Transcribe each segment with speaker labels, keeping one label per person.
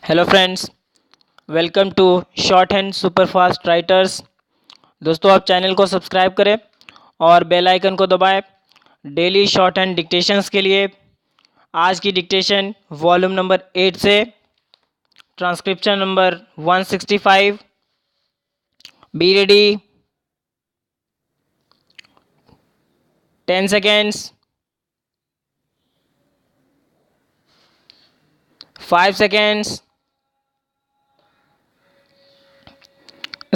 Speaker 1: Hello friends, welcome to shorthand super fast writers. दोस्तों, आप channel को subscribe करें और बेल आइकन को दबाएं डेली शॉर्ट हैंड डिक्टेशंस के लिए। आज की डिक्टेशन वॉल्यूम नंबर 8 से transcription number 165। Be ready. 10 seconds, 5 seconds,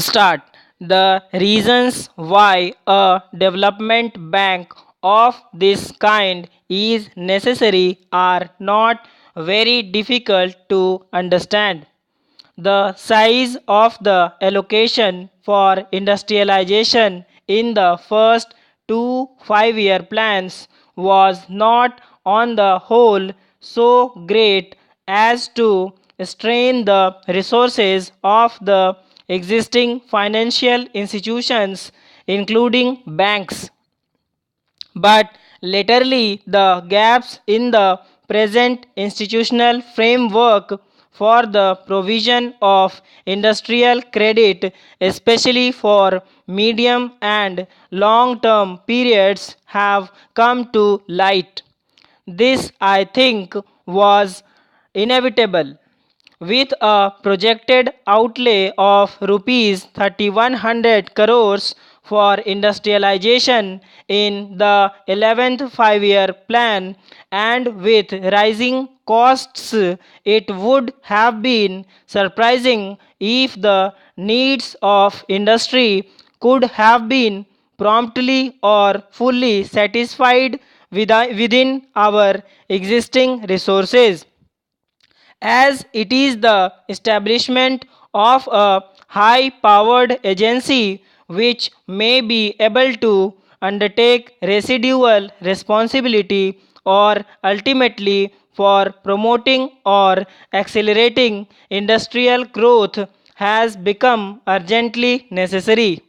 Speaker 1: start. The reasons why a development bank of this kind is necessary are not very difficult to understand. The size of the allocation for industrialization in the first two 5-year plans was not on the whole so great as to strain the resources of the existing financial institutions, including banks. But latterly, the gaps in the present institutional framework for the provision of industrial credit, especially for medium and long term periods, have come to light. This, I think, was inevitable. With a projected outlay of rupees 3100 crores for industrialization in the 11th 5-year plan, and with rising costs, it would have been surprising if the needs of industry could have been promptly or fully satisfied within our existing resources, as it is the establishment of a high powered agency which may be able to undertake residual responsibility or ultimately for promoting or accelerating industrial growth has become urgently necessary.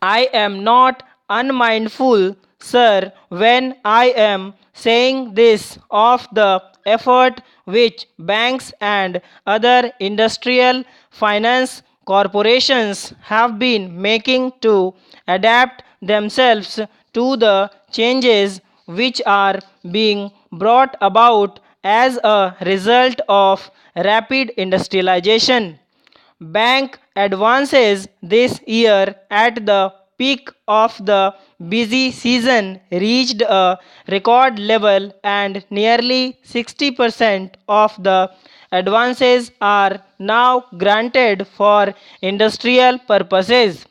Speaker 1: I am not unmindful, sir, when I am saying this of the effort which banks and other industrial finance corporations have been making to adapt themselves to the changes which are being brought about as a result of rapid industrialization. Bank advances this year at the peak of the busy season reached a record level, and nearly 60% of the advances are now granted for industrial purposes.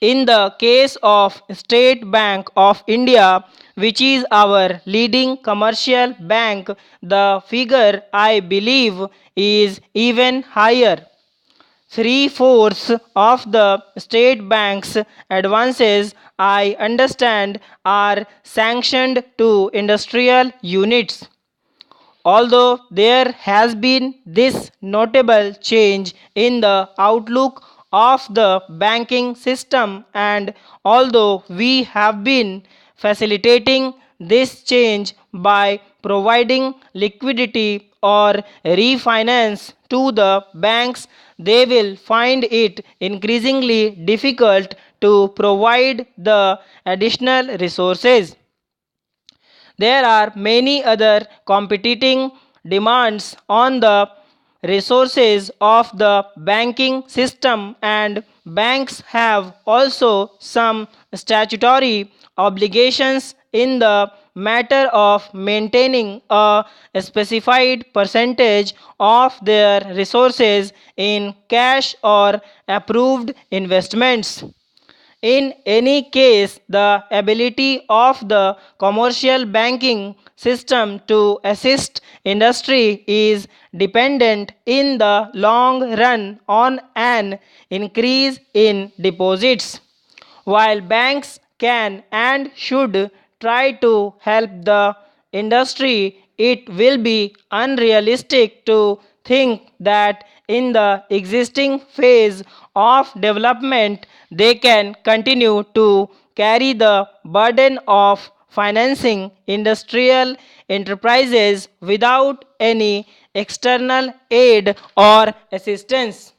Speaker 1: In the case of State Bank of India, which is our leading commercial bank, the figure I believe is even higher. Three-fourths of the state bank's advances, I understand, are sanctioned to industrial units. Although there has been this notable change in the outlook of the banking system, and although we have been facilitating this change by providing liquidity or refinance to the banks, they will find it increasingly difficult to provide the additional resources. There are many other competing demands on the resources of the banking system, and banks have also some statutory obligations in the matter of maintaining a specified percentage of their resources in cash or approved investments. In any case, the ability of the commercial banking system to assist industry is dependent in the long run on an increase in deposits. While banks can and should try to help the industry, it will be unrealistic to think that in the existing phase of development they can continue to carry the burden of financing industrial enterprises without any external aid or assistance.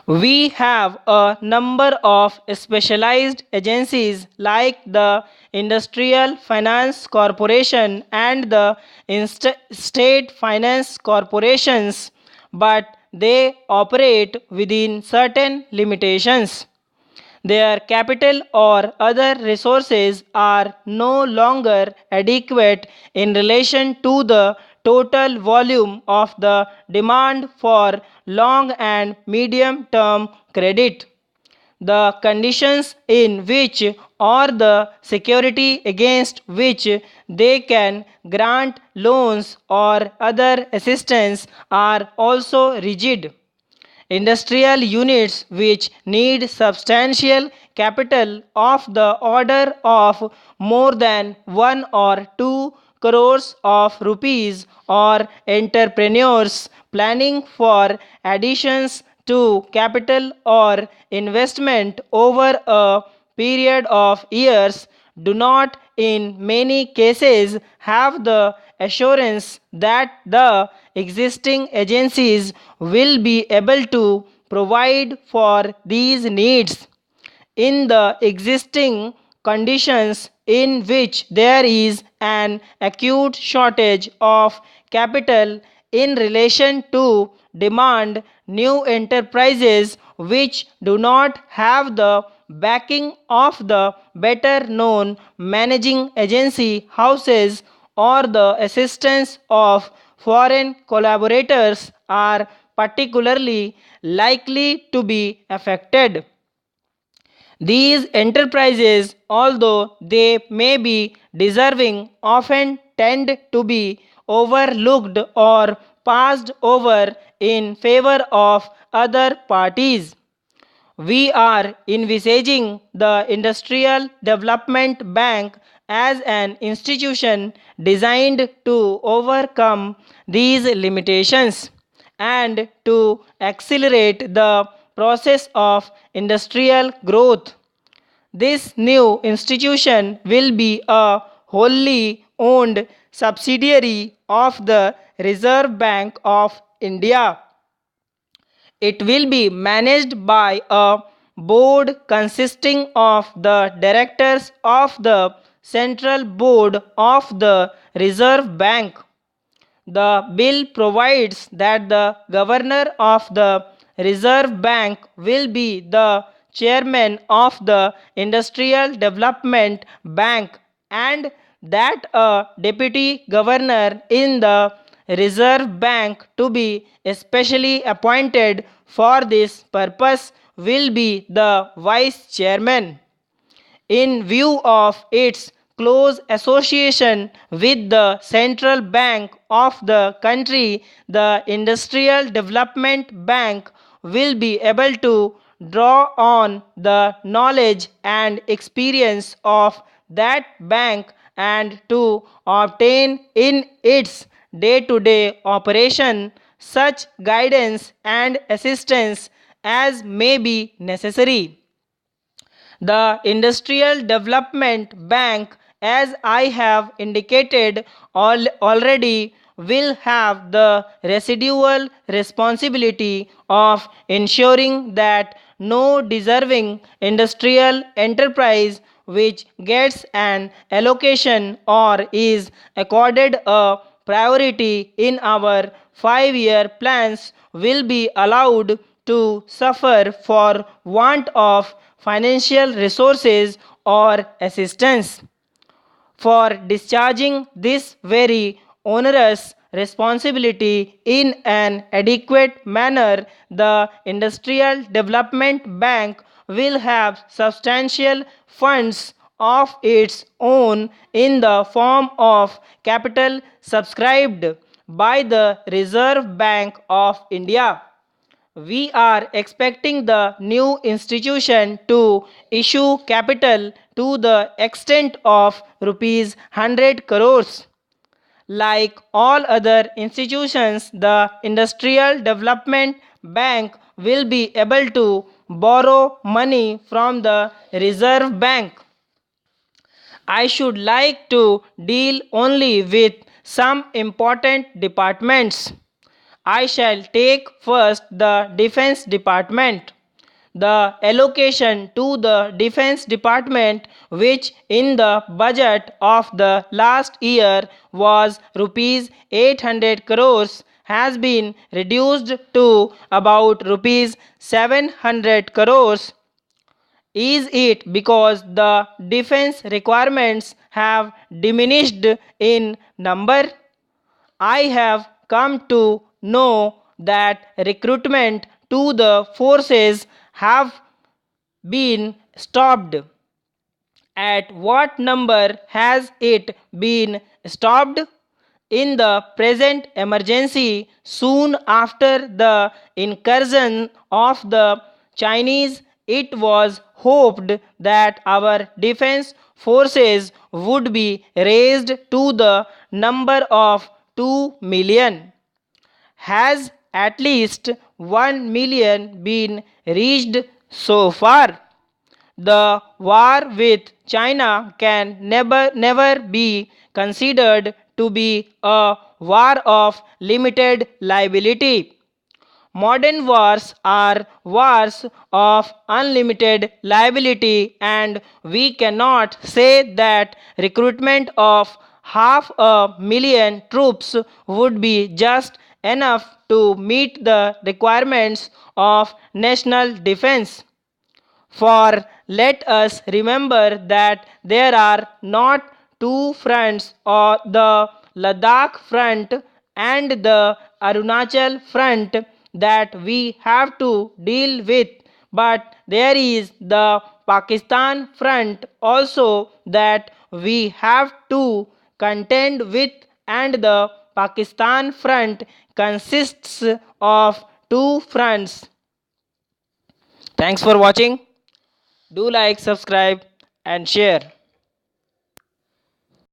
Speaker 1: We have a number of specialized agencies like the Industrial Finance Corporation and the State Finance Corporations, but they operate within certain limitations. Their capital or other resources are no longer adequate in relation to the total volume of the demand for long and medium term credit. The conditions in which or the security against which they can grant loans or other assistance are also rigid. Industrial units which need substantial capital of the order of more than 1 or 2 crores of rupees, or entrepreneurs planning for additions to capital or investment over a period of years, do not in many cases have the assurance that the existing agencies will be able to provide for these needs. In the existing conditions in which there is an acute shortage of capital in relation to demand, new enterprises which do not have the backing of the better known managing agency houses or the assistance of foreign collaborators are particularly likely to be affected. These enterprises, although they may be deserving, often tend to be overlooked or passed over in favor of other parties. We are envisaging the Industrial Development Bank as an institution designed to overcome these limitations and to accelerate the process of industrial growth. This new institution will be a wholly owned subsidiary of the Reserve Bank of India. It will be managed by a board consisting of the directors of the Central Board of the Reserve Bank. The bill provides that the governor of the Reserve Bank will be the chairman of the Industrial Development Bank, and that a deputy governor in the Reserve Bank to be especially appointed for this purpose will be the vice chairman. In view of its close association with the central bank of the country, the Industrial Development Bank will be able to draw on the knowledge and experience of that bank and to obtain in its day to day operation such guidance and assistance as may be necessary. The Industrial Development Bank, as I have indicated already, will have the residual responsibility of ensuring that no deserving industrial enterprise which gets an allocation or is accorded a priority in our 5-year plans will be allowed to suffer for want of financial resources or assistance. For discharging this very onerous responsibility in an adequate manner, the Industrial Development Bank will have substantial funds of its own in the form of capital subscribed by the Reserve Bank of India. We are expecting the new institution to issue capital to the extent of rupees 100 crores. Like all other institutions, the Industrial Development Bank will be able to borrow money from the Reserve Bank. I should like to deal only with some important departments. I shall take first the Defense Department. The allocation to the Defense Department, which in the budget of the last year was rupees 800 crores, has been reduced to about rupees 700 crores. Is it because the defense requirements have diminished in number? I have come to know that recruitment to the forces have been stopped. At what number has it been stopped? In the present emergency, soon after the incursion of the Chinese, it was hoped that our defense forces would be raised to the number of 2 million. Has at least 1 million been reached so far? The war with China can never be considered to be a war of limited liability. Modern wars are wars of unlimited liability, and we cannot say that recruitment of 500,000 troops would be just enough to meet the requirements of national defense. For let us remember that there are not two fronts, or the Ladakh front and the Arunachal front, that we have to deal with, but there is the Pakistan front also that we have to contend with, and the Pakistan front consists of two fronts. Thanks for watching. Do like, subscribe, and share.